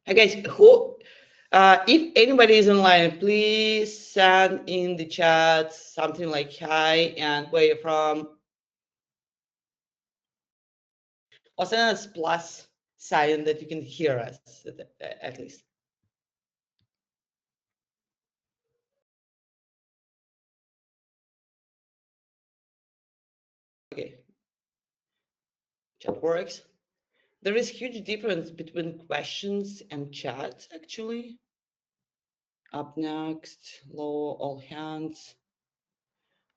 Hi guys, who if anybody is online, please send in the chat something like hi and where you're from, or send us plus sign that you can hear us at least. Okay, chat works. There is huge difference between questions and chat actually. Up next, low, all hands.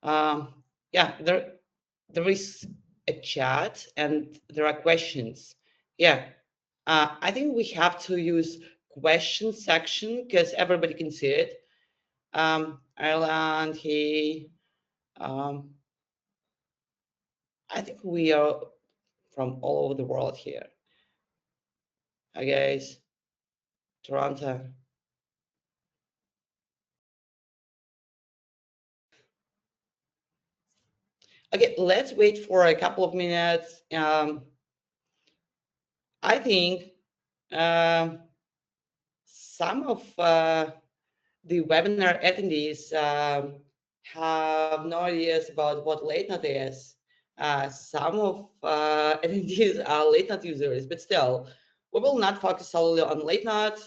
Yeah, there is a chat and there are questions. Yeah, I think we have to use question section because everybody can see it. Ireland, hey, um, I think we are from all over the world here. Hi guys, Toronto. Okay, let's wait for a couple of minutes. I think um, some of the webinar attendees have no ideas about what Latenode is. Some of attendees are Latenode users, but still, we will not focus solely on Latenode.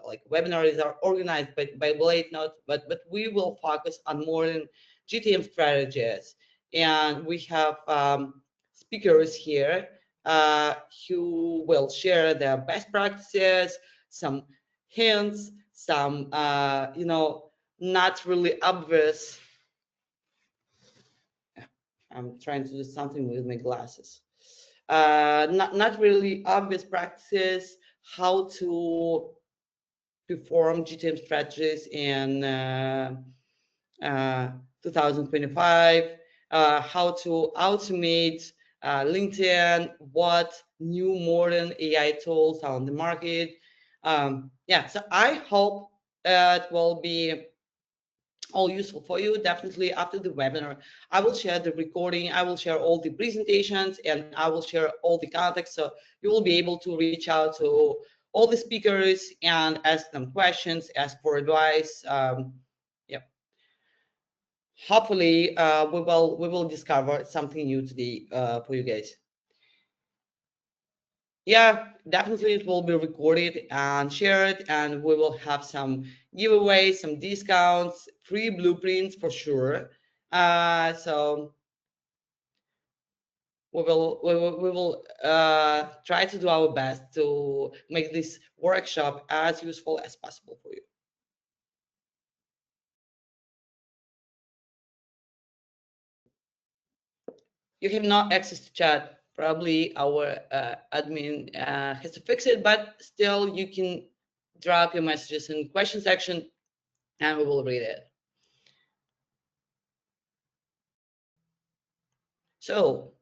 Like webinars are organized by Latenode, but we will focus on more than GTM strategies. And we have speakers here who will share their best practices, some hints, some not really obvious. I'm trying to do something with my glasses. Not really obvious practices, how to perform GTM strategies in 2025, how to automate LinkedIn, what new modern AI tools are on the market. Yeah, so I hope it will be all useful for you. Definitely after the webinar, I will share the recording, I will share all the presentations, and I will share all the context. So you will be able to reach out to all the speakers and ask them questions, ask for advice. Yeah. Hopefully, we will discover something new today for you guys. Yeah, definitely it will be recorded and shared, and we will have some giveaways, some discounts, free blueprints for sure. So we will try to do our best to make this workshop as useful as possible for you. You have no access to chat. Probably our admin has to fix it, but still you can drop your messages in the question section and we will read it. So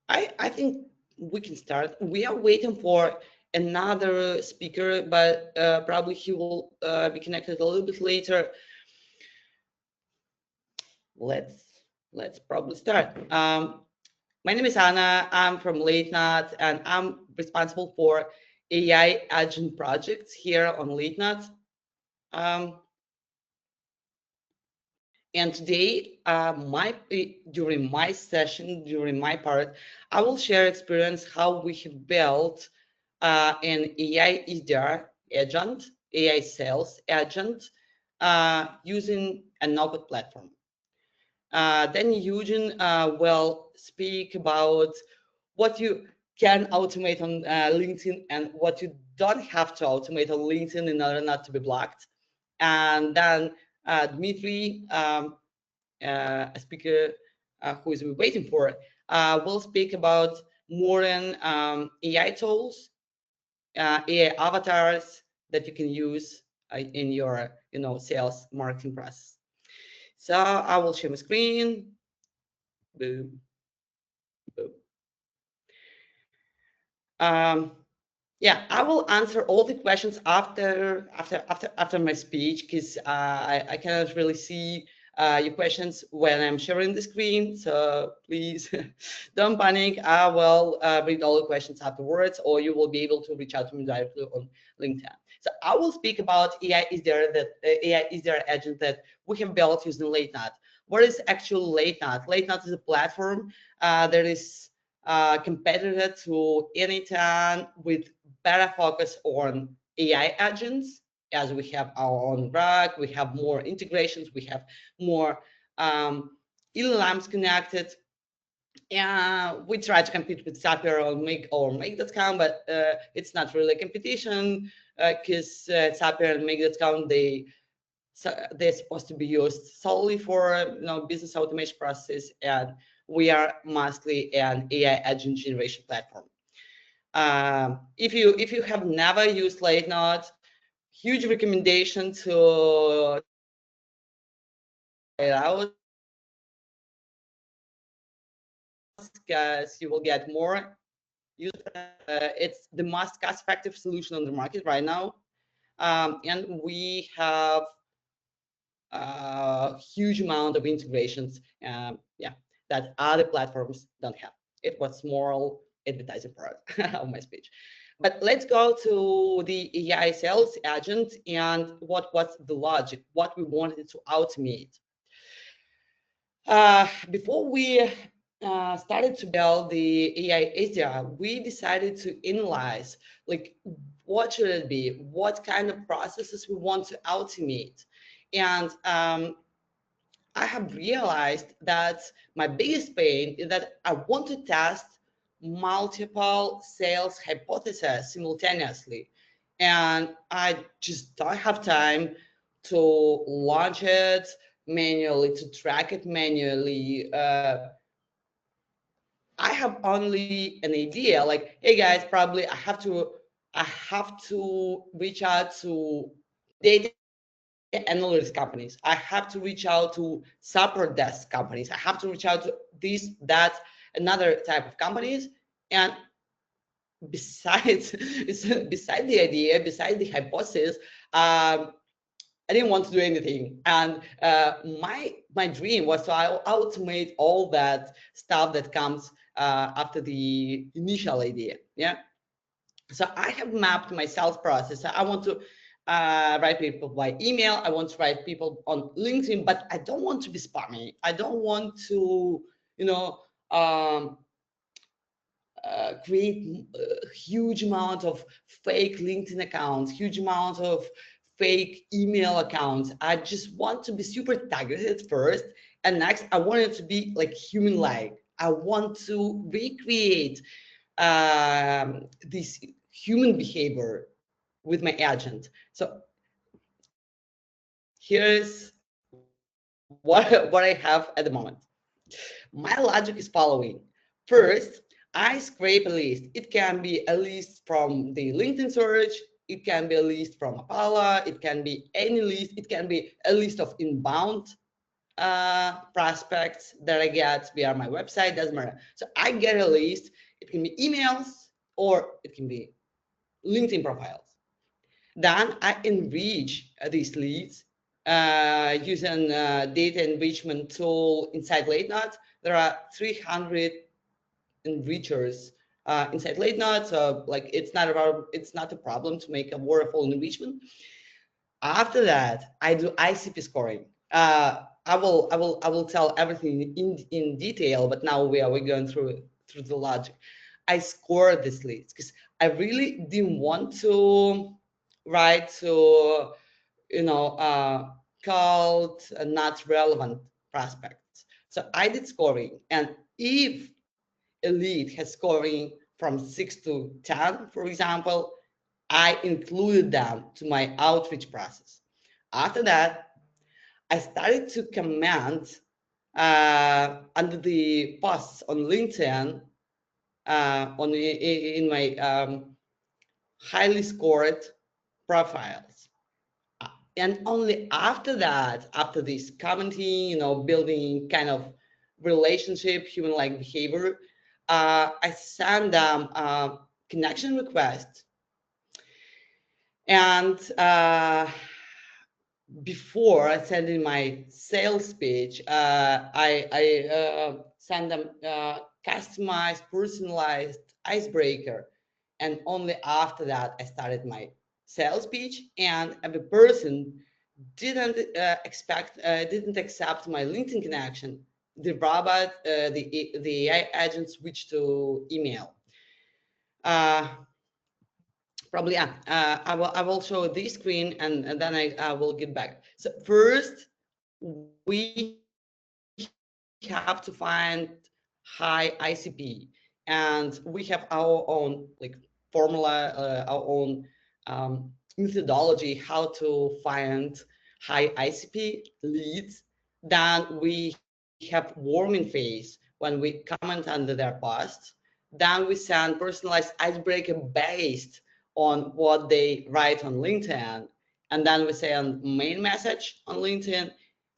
I think we can start. We are waiting for another speaker, but probably he will be connected a little bit later. Let's probably start. My name is Anna. I'm from Latenode, and I'm responsible for AI agent projects here on Latenode. And today, during my session, during my part, I will share experience how we have built an AI EDR agent, AI sales agent, using a no-code platform. Then Eugene will speak about what you can automate on LinkedIn and what you don't have to automate on LinkedIn in order not to be blocked. And then Dmitry, a speaker who is waiting for, will speak about modern AI tools, AI avatars that you can use in your sales marketing process. So I will share my screen. Boom, boom. Um, yeah, I will answer all the questions after my speech because I cannot really see your questions when I'm sharing the screen. So please don't panic. I will read all the questions afterwards, or you will be able to reach out to me directly on LinkedIn. So I will speak about AI is there agent that we have built using Latenode. What is actual Latenode? Latenode is a platform that is competitor to Anytime with better focus on AI agents, as we have our own RAG, we have more integrations, we have more LLMs connected. And we try to compete with Zapier or Make.com, but it's not really a competition because Zapier and Make.com, they're supposed to be used solely for business automation processes, and we are mostly an AI agent generation platform. If you have never used Latenode, huge recommendation to try it out because you will get more use. It's the most cost-effective solution on the market right now, and we have a huge amount of integrations. Yeah, that other platforms don't have. It was small advertising part of my speech. But let's go to the AI sales agent and what was the logic, what we wanted to automate. Before we started to build the AI SDR, we decided to analyze like what should it be, what kind of processes we want to automate. And I have realized that my biggest pain is that I want to test multiple sales hypotheses simultaneously. And I just don't have time to launch it manually, to track it manually. I have only an idea like, hey guys, probably I have to reach out to data analytics companies. I have to reach out to support desk companies. I have to reach out to this, that, another type of companies. And besides, beside the idea, beside the hypothesis, I didn't want to do anything. And my dream was to automate all that stuff that comes after the initial idea. Yeah. So I have mapped my sales process. I want to write people by email. I want to write people on LinkedIn, but I don't want to be spammy. I don't want to, um, create a huge amount of fake LinkedIn accounts, huge amount of fake email accounts. I just want to be super targeted first. And next, I want it to be like human-like. I want to recreate this human behavior with my agent. So here's what I have at the moment. My logic is following. First, I scrape a list. It can be a list from the LinkedIn search. It can be a list from Apala. It can be any list. It can be a list of inbound prospects that I get via my website. Doesn't matter. So I get a list. It can be emails or it can be LinkedIn profiles. Then I enrich these leads using data enrichment tool inside Latenode. There are 300 enrichers inside Latenode, so like it's not a problem to make a waterfall enrichment. After that, I do ICP scoring. I will tell everything in detail, but now we're going through the logic. I score these leads because I really didn't want to write to called not relevant prospects. So I did scoring, and if a lead has scoring from 6 to 10, for example, I included them to my outreach process. After that, I started to comment under the posts on LinkedIn in my highly scored profiles. And only after that, after this commenting, building kind of relationship, human-like behavior, I send them a connection request. And before sending my sales pitch, I send them customized, personalized icebreaker, and only after that I started my sales pitch. And the person didn't accept my LinkedIn connection. The robot, the AI agent switched to email. Uh, Probably, yeah. I will show this screen, and then I will get back. So first, we have to find high ICP, and we have our own like formula, our own methodology how to find high ICP leads. Then we have warming phase when we comment under their post. Then we send personalized icebreaker based on what they write on LinkedIn. And then we send main message on LinkedIn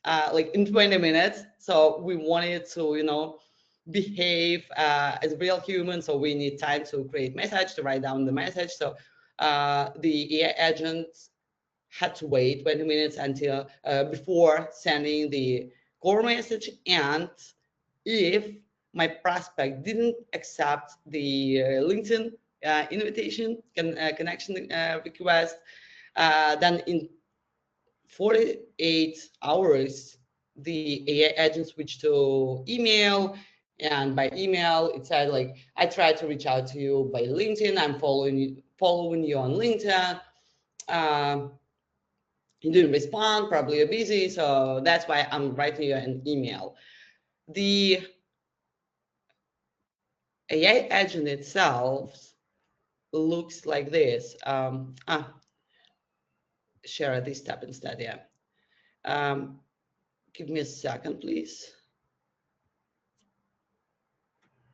like in 20 minutes. So we wanted to, behave as a real human. So we need time to create message, to write down the message. So the AI agent had to wait 20 minutes until before sending the core message. And if my prospect didn't accept the LinkedIn invitation connection request, then in 48 hours, the AI agent switched to email. And by email, it said like, I tried to reach out to you by LinkedIn. I'm following you on LinkedIn. Um, you didn't respond, probably you're busy. So that's why I'm writing you an email. The AI agent itself looks like this. Share this step instead, yeah. Um, Give me a second, please.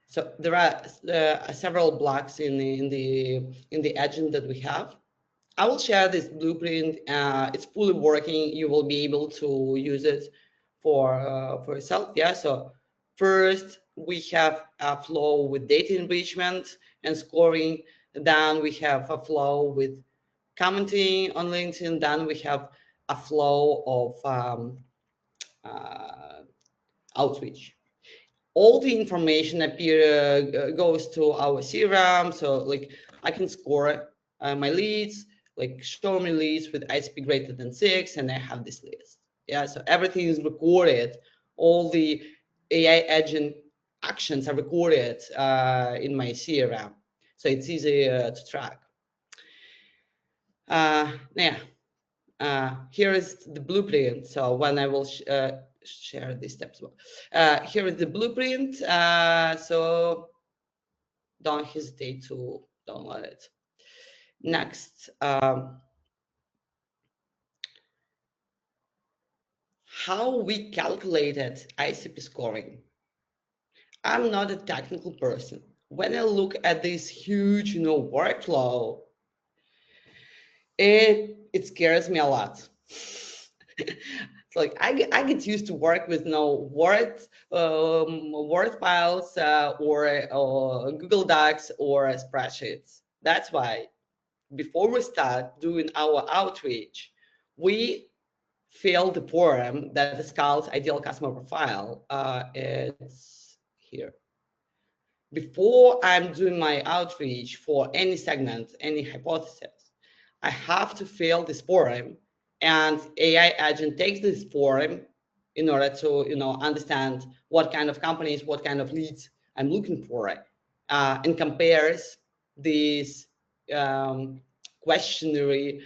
So there are several blocks in the agent that we have. I will share this blueprint. It's fully working. You will be able to use it for yourself. Yeah. So first we have a flow with data enrichment and scoring. Then we have a flow with commenting on LinkedIn. Then we have a flow of uh, outreach. All the information goes to our CRM. So like I can score my leads, like show me leads with ICP greater than 6, and I have this list. Yeah, so everything is recorded. All the AI agent actions are recorded in my CRM, so it's easy to track. Yeah, here is the blueprint. So when I will share these steps. Here is the blueprint. So don't hesitate to download it. Next, how we calculated ICP scoring. I'm not a technical person. When I look at this huge, workflow, it scares me a lot. It's like I get used to work with Word files or Google Docs or spreadsheets. That's why before we start doing our outreach, we fill the form that is called ideal customer profile. It's here. Before I'm doing my outreach for any segment, any hypothesis, I have to fill this form, and AI agent takes this form in order to understand what kind of companies, what kind of leads I'm looking for, and compares this questionnaire,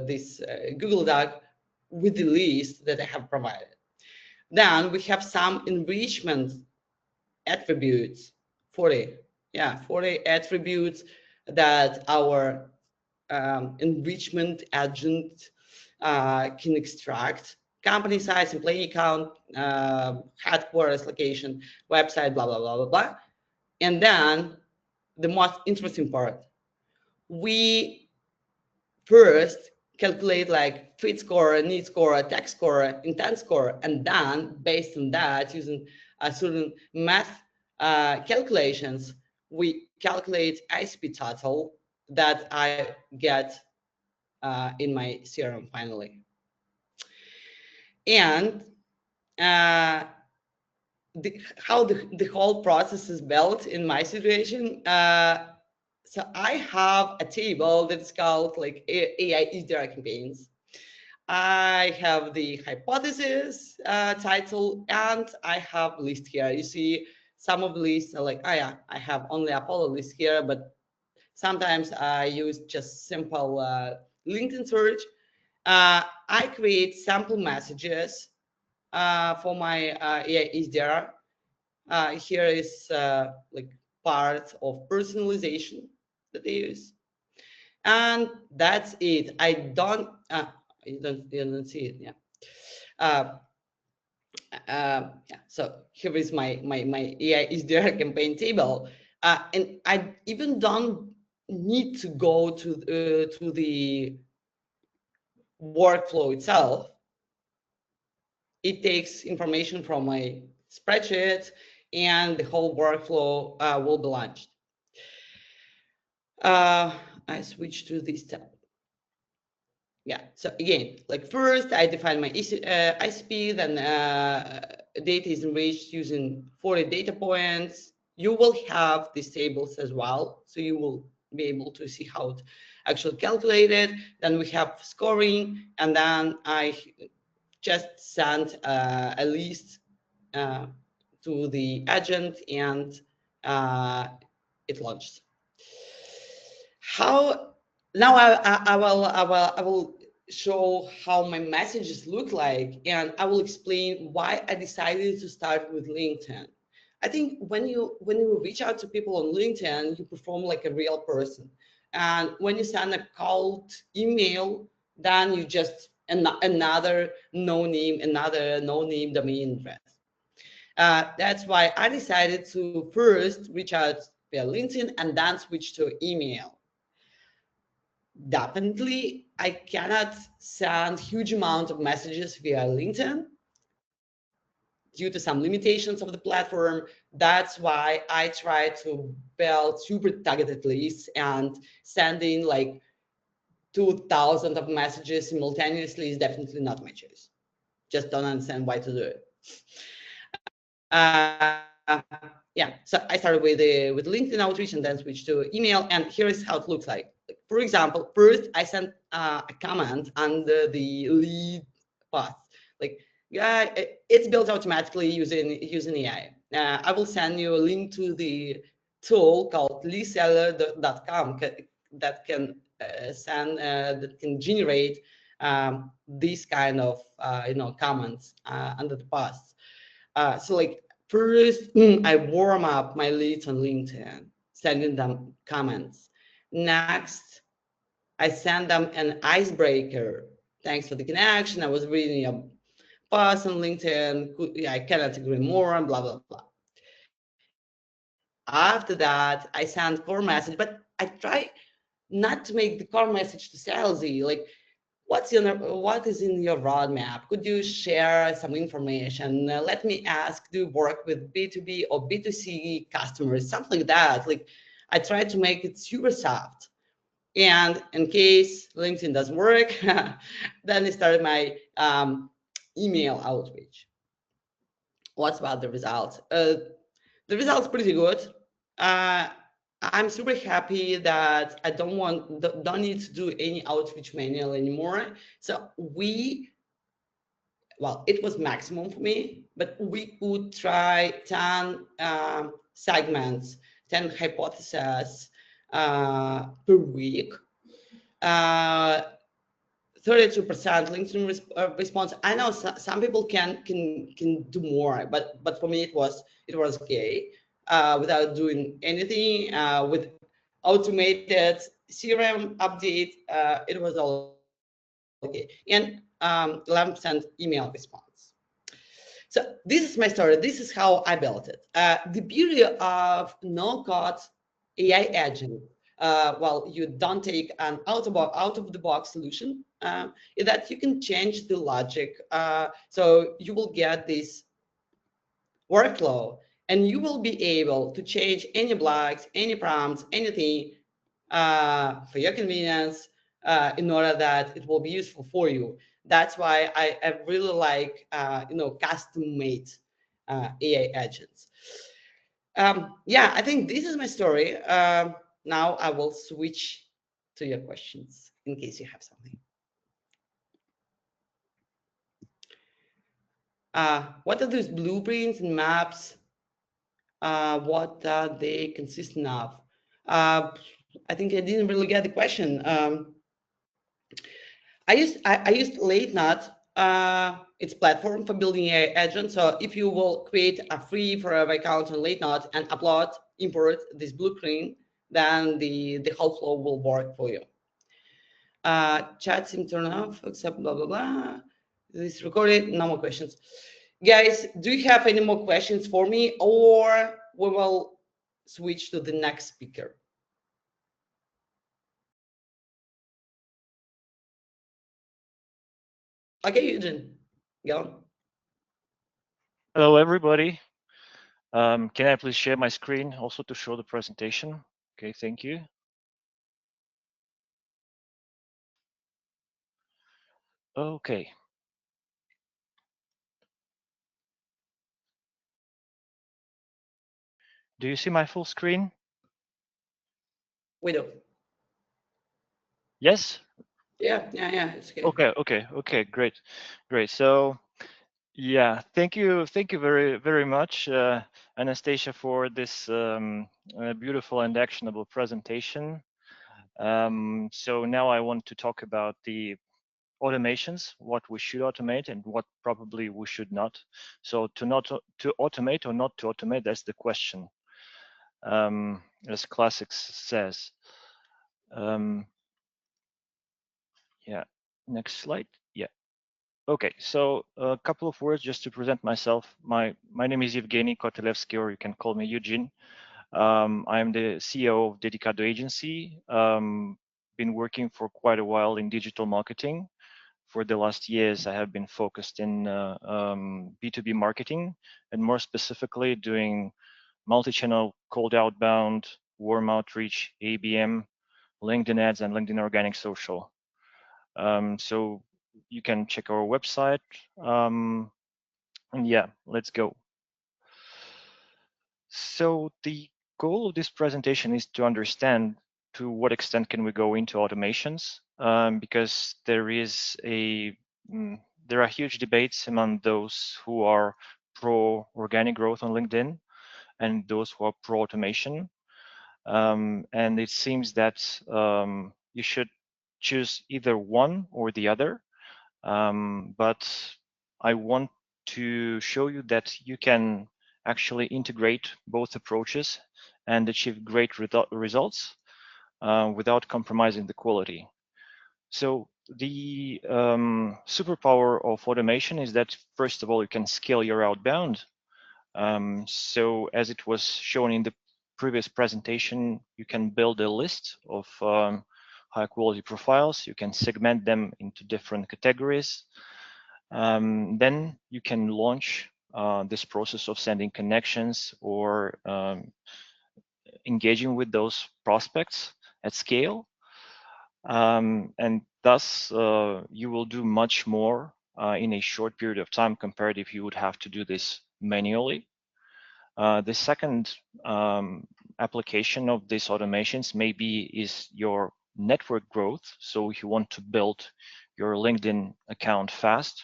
this Google Doc with the list that I have provided. Then we have some enrichment attributes, 40, yeah, 40 attributes that our enrichment agent can extract: company size, employee count, headquarters location, website, blah blah blah blah blah. And then the most interesting part, we first calculate like fit score, need score, tech score, intent score, and then based on that, using a certain math calculations, we calculate ICP total that I get in my CRM finally. And how the whole process is built in my situation. So I have a table that's called like AI EDR campaigns. I have the hypothesis title, and I have list here. You see, some of the lists are like, oh yeah, I have only Apollo list here, but sometimes I use just simple LinkedIn search. I create sample messages for my AI EDR. Here is like part of personalization that they use, and that's it. You don't see it, yeah. Uh, yeah. So here is my AI is there campaign table, and I even don't need to go to the workflow itself. It takes information from my spreadsheet, and the whole workflow will be launched. I switch to this tab. Yeah, so again, like first I define my ICP, then data is enriched using 40 data points. You will have these tables as well, so you will be able to see how it actually calculated. Then we have scoring, and then I just sent a list to the agent, and it launched. How now I will show how my messages look like, and I will explain why I decided to start with LinkedIn. I think when you reach out to people on LinkedIn, you perform like a real person, and when you send a cold email, then you just another no name domain address. That's why I decided to first reach out via LinkedIn and then switch to email. Definitely, I cannot send huge amount of messages via LinkedIn due to some limitations of the platform. That's why I try to build super targeted lists, and sending like 2,000 of messages simultaneously is definitely not my choice. Just don't understand why to do it. Yeah, so I started with LinkedIn outreach and then switched to email, and here is how it looks like. For example, first I sent a comment under the lead path, like, yeah, it's built automatically using AI. I will send you a link to the tool called leadseller.com that can that can generate these kind of comments under the posts. So like first, I warm up my leads on LinkedIn, sending them comments. Next, I send them an icebreaker. Thanks for the connection. I was reading your post on LinkedIn. Yeah, I cannot agree more, and blah blah blah. After that, I send core message, but I try not to make the core message too salesy. Like, what is in your roadmap? Could you share some information? Let me ask, do you work with B2B or B2C customers? Something like that. Like, I try to make it super soft. And in case LinkedIn doesn't work, then I started my email outreach. What's about the results? The results pretty good. Uh, I'm super happy that I don't need to do any outreach manual anymore. So it was maximum for me, but we could try 10 segments, 10 hypotheses per week. Uh, 32% LinkedIn response. I know some people can do more, but for me it was okay without doing anything with automated CRM update. It was all okay, and 11% email response. So this is my story. This is how I built it. The beauty of no-code AI agent, while you don't take an out of the box solution, is that you can change the logic. So you will get this workflow, and you will be able to change any blocks, any prompts, anything for your convenience. in order that it will be useful for you. That's why I really like custom made AI agents. Yeah, I think this is my story. Now I will switch to your questions in case you have something. What are those blueprints and maps? What are they consisting of? Uh, I think I didn't really get the question. I used Latenode. It's platform for building AI agents. So if you will create a free forever account on Latenode and upload, import this blueprint, then the whole flow will work for you. Chat seems turned off, except blah blah blah. This is recorded. No more questions. Guys, do you have any more questions for me, or we will switch to the next speaker? Okay, Eugene, go on. Hello, everybody. Can I please share my screen also to show the presentation? Okay, thank you. Okay. Do you see my full screen? We do. Yes? Yeah, it's okay. Okay, great. So, yeah, thank you very much, Anastasia, for this beautiful and actionable presentation. So now I want to talk about the automations, what we should automate and what probably we should not. So to automate or not to automate, that's the question. As classics says. Yeah, next slide. Yeah. Okay, so a couple of words just to present myself. My name is Evgeny Kotelevsky, or you can call me Eugene. I'm the CEO of Dedicado agency. Been working for quite a while in digital marketing. For the last years, I have been focused in B2B marketing, and more specifically doing multi-channel cold outbound, warm outreach, ABM, LinkedIn ads, and LinkedIn organic social. So you can check our website. And yeah, let's go. So the goal of this presentation is to understand to what extent can we go into automations, because there are huge debates among those who are pro organic growth on LinkedIn and those who are pro automation. And it seems that you should choose either one or the other. But I want to show you that you can actually integrate both approaches and achieve great results without compromising the quality. So the superpower of automation is that, first of all, you can scale your outbound. So as it was shown in the previous presentation, you can build a list of high quality profiles. You can segment them into different categories. Then you can launch this process of sending connections or engaging with those prospects at scale. And thus, you will do much more in a short period of time compared if you would have to do this manually. The second application of these automations maybe is your network growth. So if you want to build your LinkedIn account fast,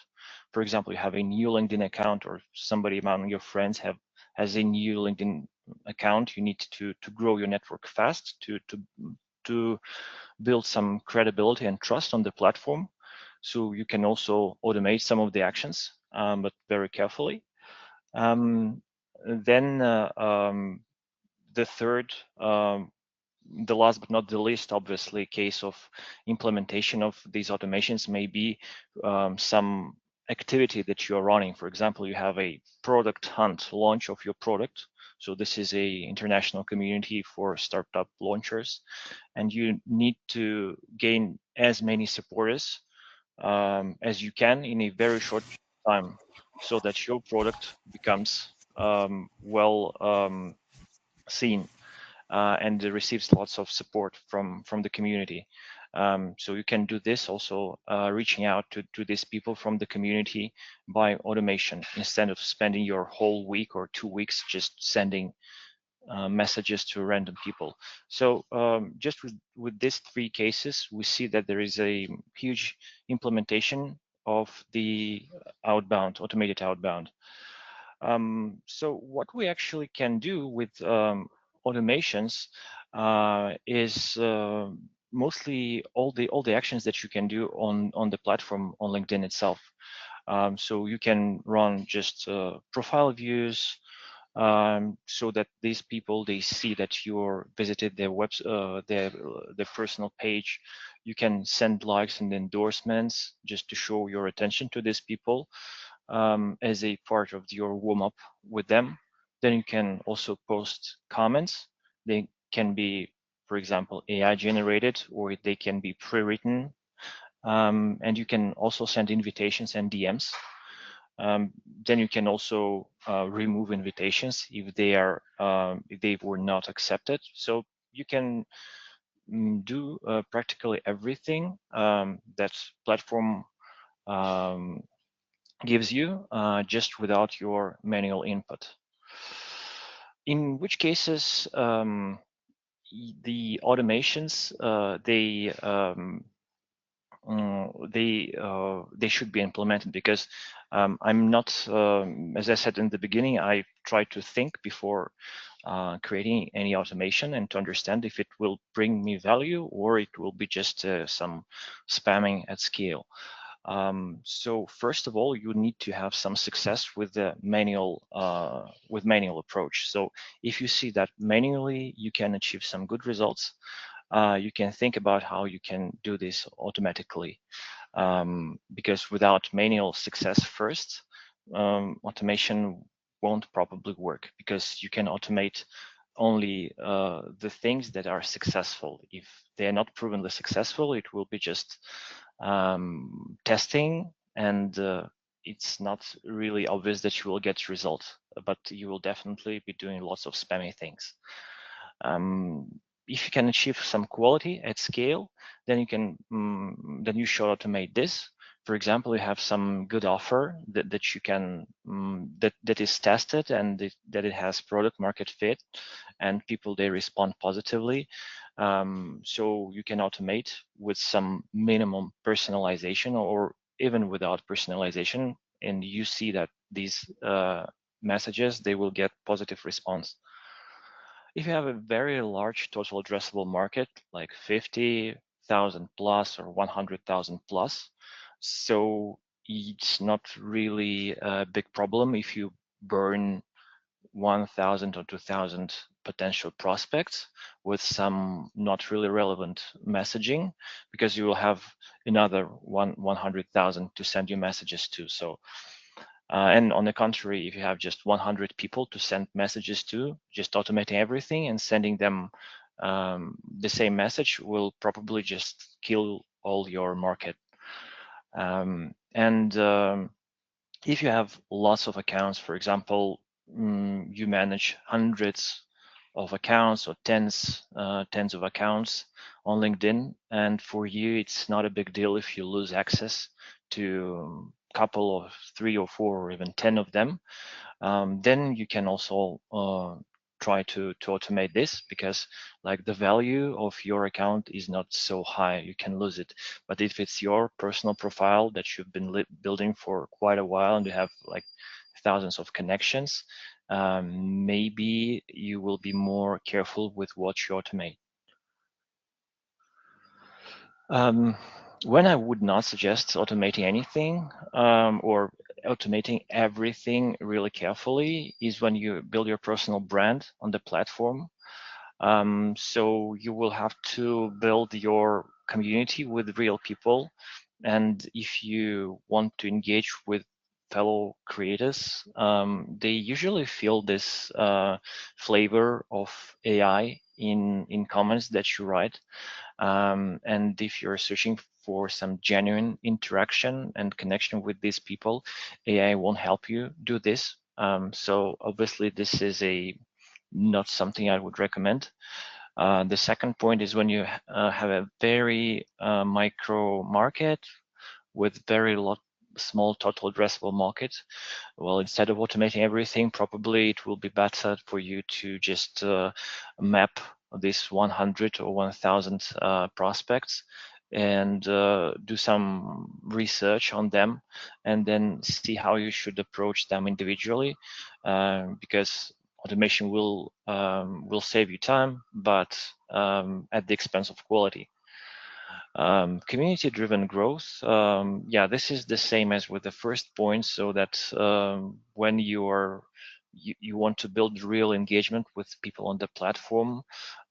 for example, you have a new LinkedIn account or somebody among your friends has a new LinkedIn account, you need to grow your network fast to build some credibility and trust on the platform. So you can also automate some of the actions, but very carefully. Then the third, the last but not the least, obviously, case of implementation of these automations may be some activity that you are running. For example, you have a product hunt launch of your product. So this is a international community for startup launchers, and you need to gain as many supporters as you can in a very short time, so that your product becomes well seen and receives lots of support from the community. So you can do this also, reaching out to these people from the community by automation, instead of spending your whole week or 2 weeks just sending messages to random people. So just with these three cases, we see that there is a huge implementation of the outbound, automated outbound. So what we actually can do with automations is mostly all the actions that you can do on the platform on LinkedIn itself. So you can run just profile views, so that these people, they see that you're visited their their personal page. You can send likes and endorsements just to show your attention to these people, as a part of your warm-up with them. Then you can also post comments. They can be, for example, AI generated, or they can be pre-written. And you can also send invitations and DMs. Then you can also remove invitations if they were not accepted. So you can do practically everything that platform gives you, just without your manual input. In which cases the automations they should be implemented, because I'm not, as I said in the beginning, I try to think before creating any automation, and to understand if it will bring me value or it will be just some spamming at scale. So first of all, you need to have some success with the manual approach. So if you see that manually you can achieve some good results, you can think about how you can do this automatically. Because without manual success first, automation won't probably work, because you can automate only the things that are successful. If they are not provenly successful, it will be just testing, and it's not really obvious that you will get results, but you will definitely be doing lots of spammy things. If you can achieve some quality at scale, then you should automate this. For example, you have some good offer that you can that is tested, and that it has product market fit, and people, they respond positively. So you can automate with some minimum personalization, or even without personalization, and you see that these messages, they will get positive response. If you have a very large total addressable market, like 50,000 plus or 100,000 plus, so it's not really a big problem if you burn 1,000 or 2,000 potential prospects with some not really relevant messaging, because you will have another 100,000 to send you messages to. So and on the contrary, if you have just 100 people to send messages to, just automating everything and sending them the same message will probably just kill all your market. If you have lots of accounts, for example, you manage hundreds of accounts or tens of accounts on LinkedIn, and for you it's not a big deal if you lose access to a couple of 3 or 4 or even 10 of them, then you can also try to automate this, because like the value of your account is not so high, you can lose it. But if it's your personal profile that you've been building for quite a while, and you have like thousands of connections, maybe you will be more careful with what you automate. When I would not suggest automating anything, or automating everything really carefully, is when you build your personal brand on the platform. So you will have to build your community with real people. And if you want to engage with fellow creators, they usually feel this flavor of AI in comments that you write. And if you're searching for some genuine interaction and connection with these people, AI won't help you do this. So obviously this is not something I would recommend. The second point is when you have a very micro market with very small total addressable market. Well, instead of automating everything, probably it will be better for you to just map this 100 or 1000 prospects and do some research on them, and then see how you should approach them individually, because automation will save you time, but at the expense of quality. Community-driven growth, yeah, this is the same as with the first point, so that when you want to build real engagement with people on the platform,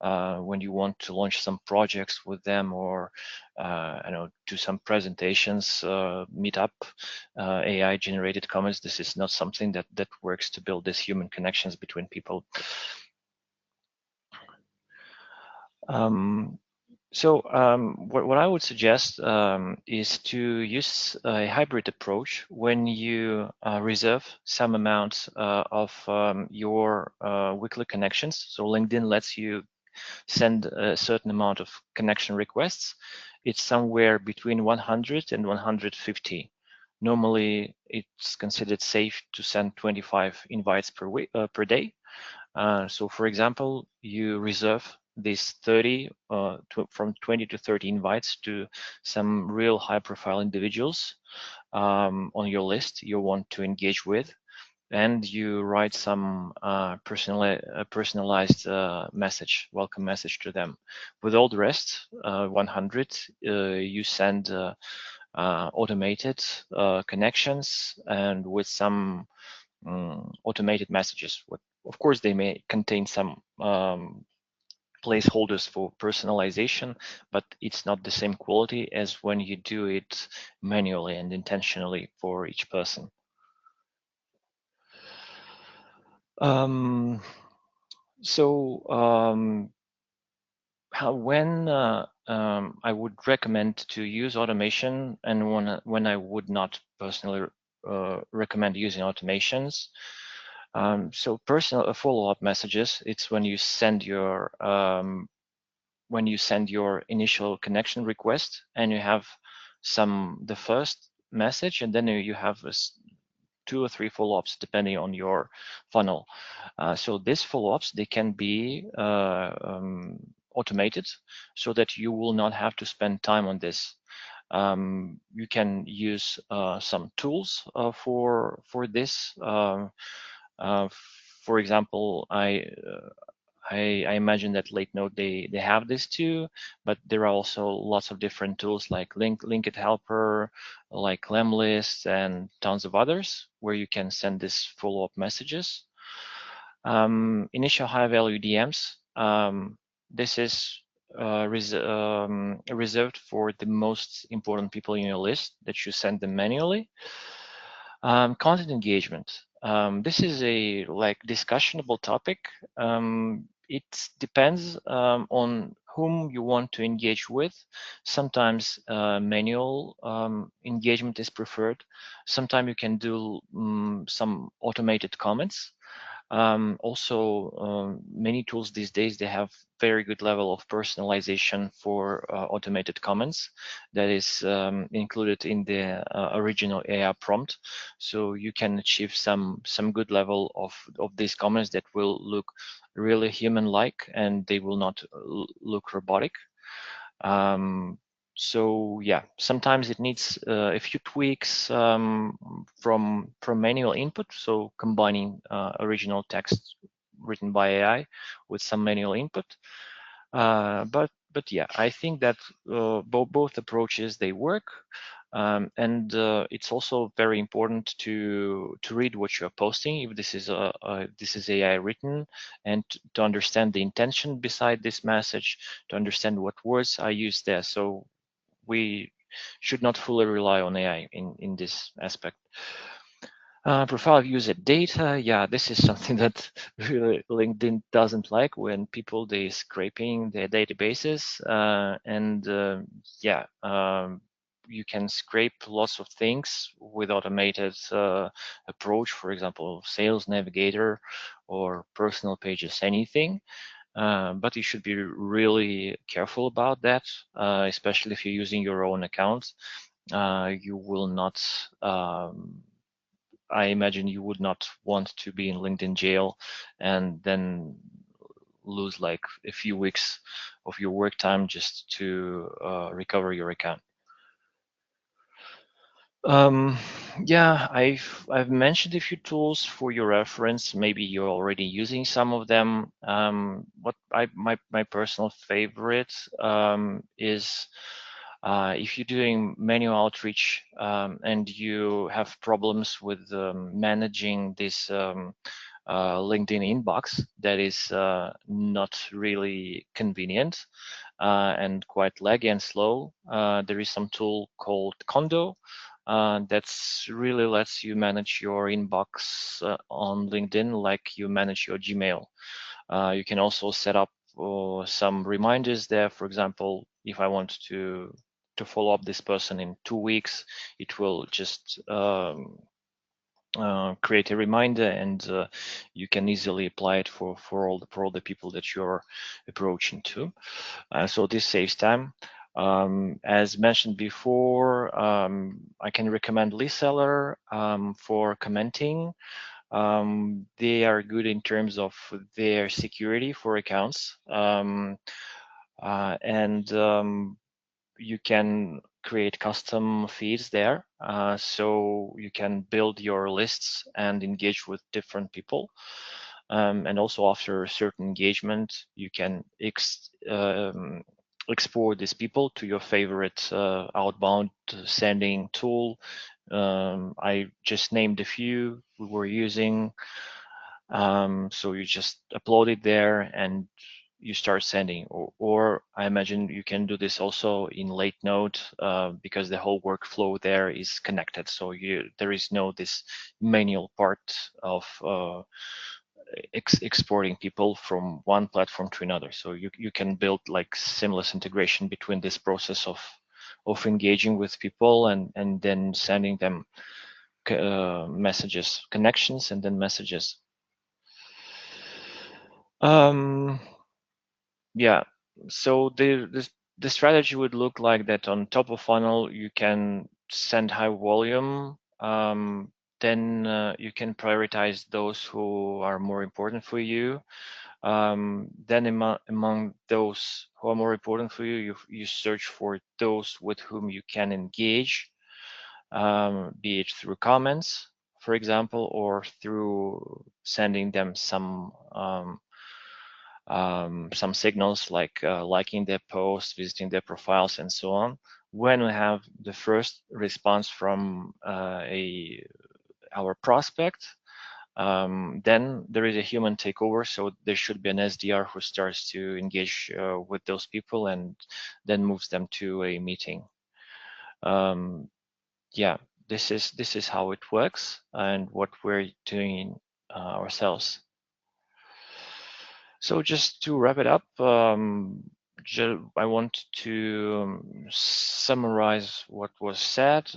when you want to launch some projects with them, or I know, do some presentations, meet up, AI-generated comments, this is not something that works to build these human connections between people. So what I would suggest is to use a hybrid approach when you reserve some amount of your weekly connections. So LinkedIn lets you send a certain amount of connection requests. It's somewhere between 100 and 150. Normally, it's considered safe to send 25 invites per week, per day. So for example, you reserve these 30, from 20 to 30 invites to some real high profile individuals on your list you want to engage with, and you write some personalized message, welcome message to them. With all the rest, 100, you send automated connections, and with some automated messages. Of course, they may contain some placeholders for personalization, but it's not the same quality as when you do it manually and intentionally for each person. When I would recommend to use automation, and when I would not personally recommend using automations. So personal follow-up messages, it's when you send your initial connection request, and you have the first message, and then you have 2 or 3 follow-ups depending on your funnel. So these follow-ups, they can be automated, so that you will not have to spend time on this. You can use some tools for this. For example, I imagine that Latenode, they have this too, but there are also lots of different tools like Linked Helper, like Lemlist, and tons of others where you can send these follow-up messages. Initial high-value DMs. This is reserved for the most important people in your list that you send them manually. Content engagement. This is a discussionable topic. It depends on whom you want to engage with. Sometimes manual engagement is preferred. Sometimes you can do some automated comments. Also, many tools these days, they have very good level of personalization for automated comments that is included in the original AI prompt. So you can achieve some good level of these comments that will look really human-like, and they will not look robotic. So yeah, sometimes it needs a few tweaks from manual input. So combining original text written by AI with some manual input. But yeah, I think that both approaches, they work. And it's also very important to read what you're posting, if this is AI written, and to understand the intention beside this message, to understand what words are used there. So we should not fully rely on AI in this aspect. Profile user data. Yeah, this is something that really LinkedIn doesn't like, when people, they scraping their databases. Yeah, you can scrape lots of things with automated approach, for example, Sales Navigator or personal pages, anything. but you should be really careful about that, especially if you're using your own account. You will not, I imagine you would not want to be in LinkedIn jail and then lose like a few weeks of your work time just to recover your account. Um, yeah, I've mentioned a few tools for your reference. Maybe you're already using some of them. What my personal favorite is if you're doing manual outreach and you have problems with managing this LinkedIn inbox that is not really convenient and quite laggy and slow. There is some tool called Condo that's really lets you manage your inbox on LinkedIn like you manage your Gmail. You can also set up some reminders there. For example, if I want to follow up this person in 2 weeks, it will just create a reminder, and you can easily apply it for all the people that you're approaching to. So this saves time. As mentioned before, I can recommend Listeller for commenting. They are good in terms of their security for accounts, and you can create custom feeds there. So you can build your lists and engage with different people. And also after a certain engagement, you can export these people to your favorite outbound sending tool. I just named a few we were using. So you just upload it there and you start sending, or I imagine you can do this also in Latenode because the whole workflow there is connected. So there is no this manual part of exporting people from one platform to another. So you can build like seamless integration between this process of engaging with people and then sending them messages, connections, and then messages. Yeah, so the strategy would look like that. On top of funnel, you can send high volume. Then you can prioritize those who are more important for you. Then among those who are more important for you, you search for those with whom you can engage, be it through comments, for example, or through sending them some signals like liking their posts, visiting their profiles, and so on. When we have the first response from our prospect, then there is a human takeover. So there should be an SDR who starts to engage with those people and then moves them to a meeting. Yeah, this is how it works and what we're doing ourselves. So just to wrap it up, I want to summarize what was said.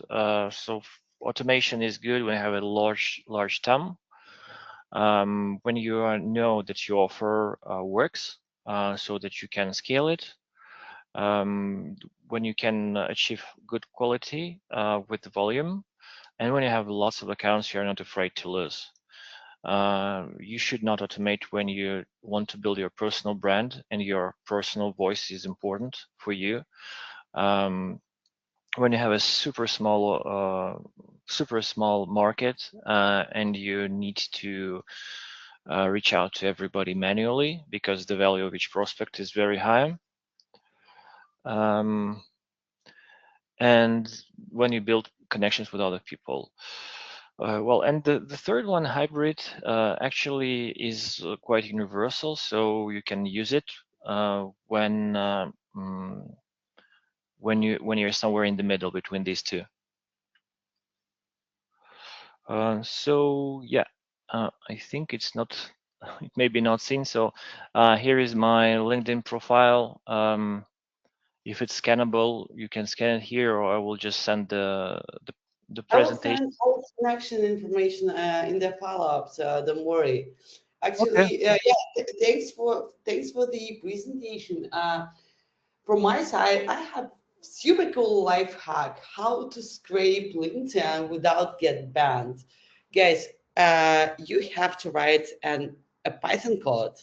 So automation is good when you have a large TAM. When you know that your offer works, so that you can scale it. When you can achieve good quality with the volume, and when you have lots of accounts, you're not afraid to lose. You should not automate when you want to build your personal brand and your personal voice is important for you. When you have a super small market and you need to reach out to everybody manually because the value of each prospect is very high. And when you build connections with other people. Well, and the third one, hybrid, actually is quite universal. So you can use it when you're somewhere in the middle between these two. So yeah, I think it's not, it may be not seen. So here is my LinkedIn profile. If it's scannable, you can scan it here, or I will just send the I will presentation. send all connection information in the follow-up, so don't worry. Okay. Actually, yeah, thanks for the presentation. From my side, I have super cool life hack how to scrape LinkedIn without get banned. Guys, you have to write a Python code.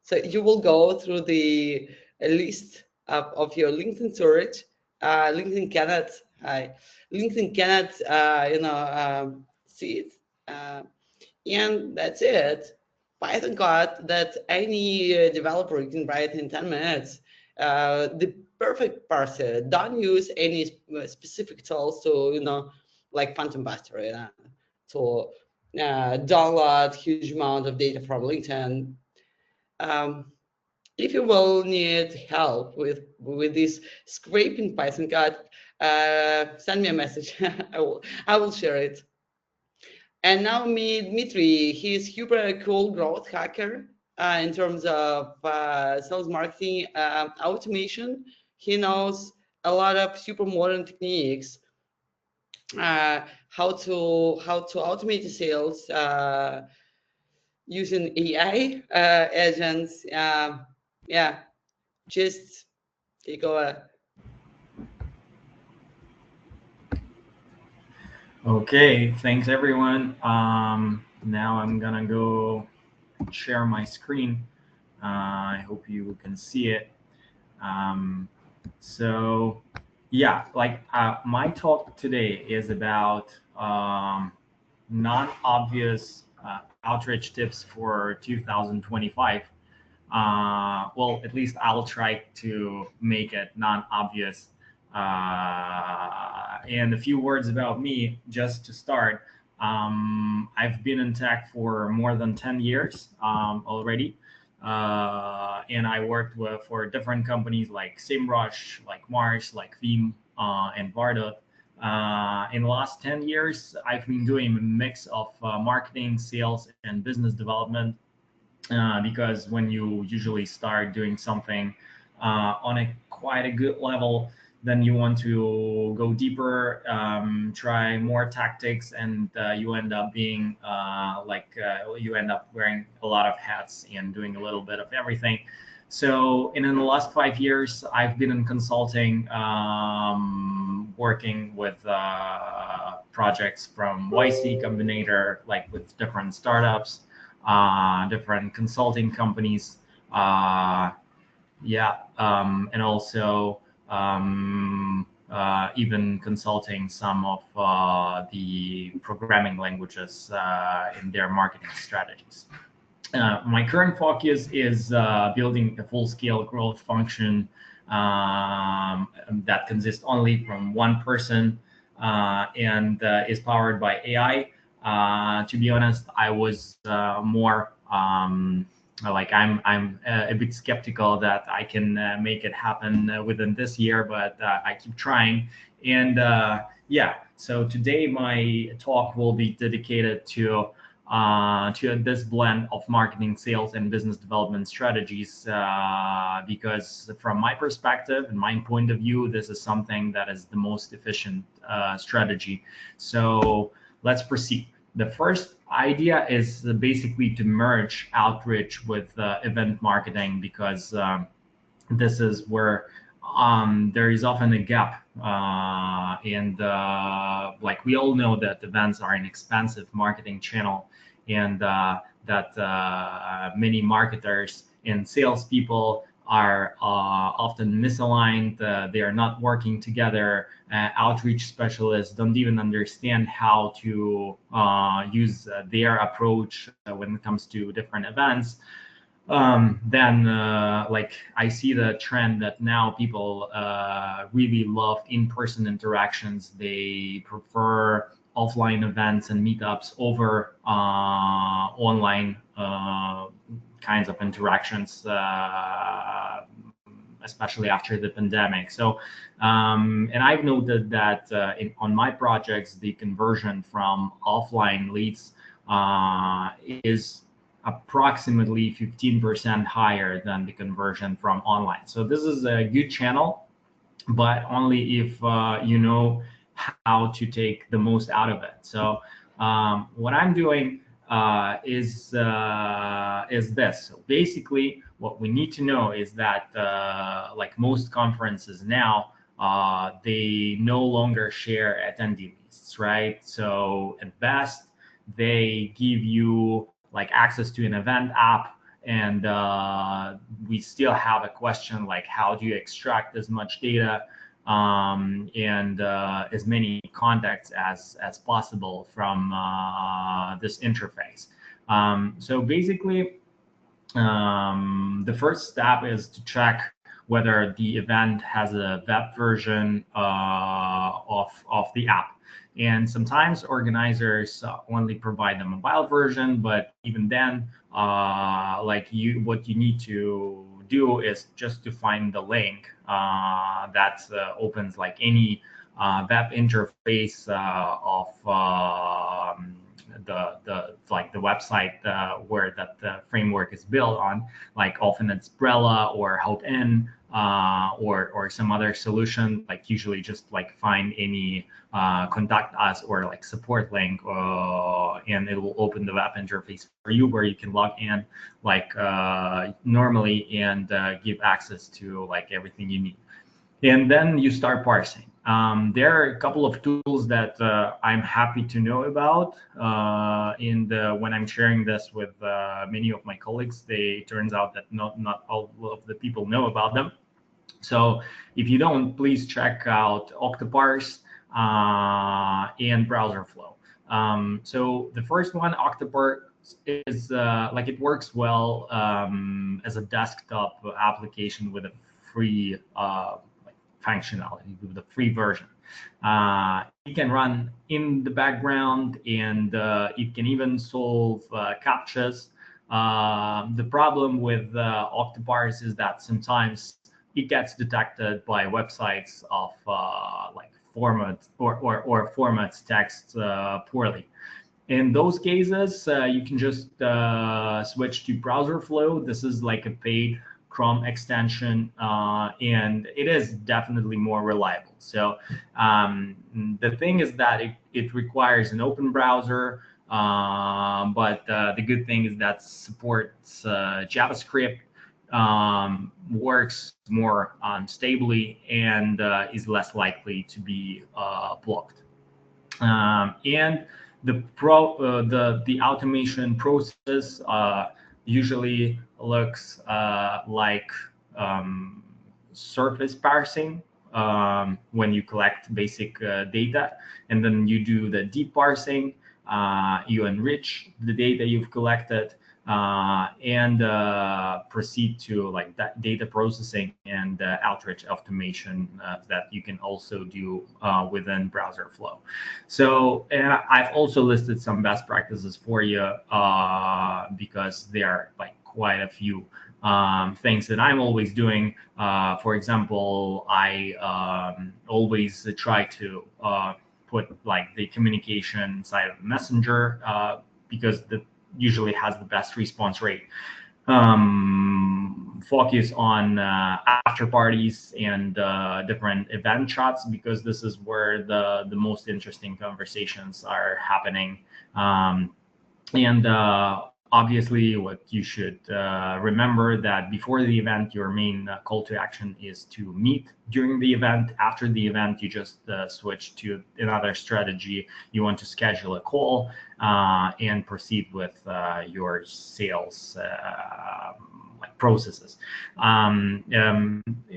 So you will go through the list of your LinkedIn search. LinkedIn cannot, uh, LinkedIn cannot, see it. Uh, and that's it. Python code that any developer can write in 10 minutes. The perfect parser. Don't use any specific tools to, like Phantom Buster, to download huge amount of data from LinkedIn. Um, if you will need help with this scraping Python code, send me a message. I will share it. And now meet Dmitry. He's super cool growth hacker in terms of sales marketing automation. He knows a lot of super modern techniques, how to automate the sales using AI agents. Yeah, just take over. Okay, thanks everyone. Now I'm gonna go share my screen. I hope you can see it. Um, so, yeah, like my talk today is about non-obvious outreach tips for 2025. Well, at least I'll try to make it non-obvious. And a few words about me, just to start. I've been in tech for more than 10 years already. And I worked for different companies like SEMrush, like Mars, like Veeam, and Bardot. In the last 10 years, I've been doing a mix of marketing, sales, and business development because when you usually start doing something on a quite a good level, then you want to go deeper, try more tactics, and you end up being you end up wearing a lot of hats and doing a little bit of everything. So, and in the last 5 years, I've been in consulting, working with projects from YC Combinator, like with different startups, different consulting companies. And also even consulting some of the programming languages in their marketing strategies. My current focus is building a full-scale growth function that consists only from one person and is powered by AI. To be honest, I was more I'm a bit skeptical that I can make it happen within this year, but I keep trying. And so today my talk will be dedicated to this blend of marketing, sales, and business development strategies because from my perspective and my point of view, this is something that is the most efficient strategy. So let's proceed. The first idea is basically to merge outreach with event marketing because this is where there is often a gap. And like we all know that events are an expensive marketing channel, and that many marketers and salespeople are often misaligned. They are not working together. Outreach specialists don't even understand how to use their approach when it comes to different events. Then like I see the trend that now people really love in-person interactions. They prefer offline events and meetups over online kinds of interactions, especially after the pandemic. So, and I've noted that on my projects, the conversion from offline leads is approximately 15% higher than the conversion from online. So this is a good channel, but only if you know how to take the most out of it. So what I'm doing is this. So basically, what we need to know is that like most conferences now, they no longer share attendee lists, right? So at best, they give you like access to an event app, and we still have a question like how do you extract as much data and as many contacts as possible from this interface. So basically, the first step is to check whether the event has a web version of the app. And sometimes organizers only provide the mobile version, but even then, what you need to do is just to find the link that opens like any web interface of the website where that framework is built on, like often it's Umbrella or HelpIn or some other solution. Like usually just like find any contact us or like support link, and it will open the web interface for you where you can log in like normally and give access to like everything you need. And then you start parsing. There are a couple of tools that I'm happy to know about, and when I'm sharing this with many of my colleagues, it turns out that not all of the people know about them. So if you don't, please check out Octoparse and Browserflow. So the first one, Octoparse, is like it works well as a desktop application with a free functionality, with the free version. It can run in the background, and it can even solve captchas. The problem with Octoparse is that sometimes it gets detected by websites of like format or formats text poorly. In those cases, you can just switch to Browserflow. This is like a paid Chrome extension, and it is definitely more reliable. So the thing is that it requires an open browser, but the good thing is that supports JavaScript, works more stably, and is less likely to be blocked. And the automation process usually looks like surface parsing when you collect basic data, and then you do the deep parsing. You enrich the data you've collected, and proceed to like that data processing and outreach automation that you can also do within Browserflow. So, and I've also listed some best practices for you because there are like quite a few things that I'm always doing. For example, I always try to put like the communication side of the Messenger because the usually has the best response rate. Focus on after parties and different event chats because this is where the most interesting conversations are happening. And obviously, what you should remember that before the event, your main call to action is to meet during the event. After the event, you just switch to another strategy. You want to schedule a call and proceed with your sales processes.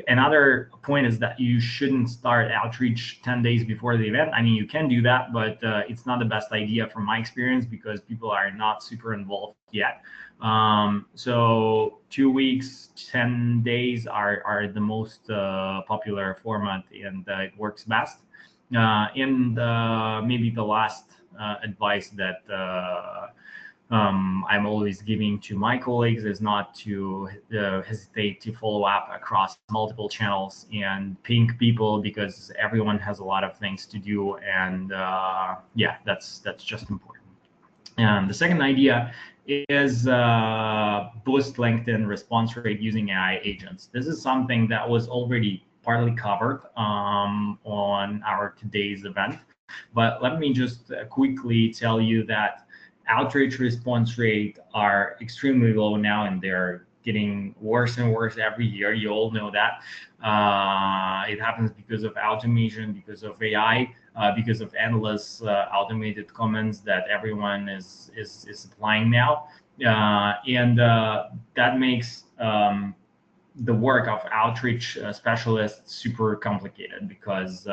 Another point is that you shouldn't start outreach 10 days before the event. I mean, you can do that, but it's not the best idea from my experience because people are not super involved yet. So 2 weeks, 10 days are the most popular format, and it works best. And maybe the last advice that I'm always giving to my colleagues is not to hesitate to follow up across multiple channels and ping people because everyone has a lot of things to do, and yeah, that's just important. The second idea is boost LinkedIn response rate using AI agents. This is something that was already partly covered on our today's event, but let me just quickly tell you that outreach response rate are extremely low now, and they're getting worse and worse every year. You all know that. It happens because of automation, because of AI, because of endless automated comments that everyone is applying now, and that makes the work of outreach specialists super complicated because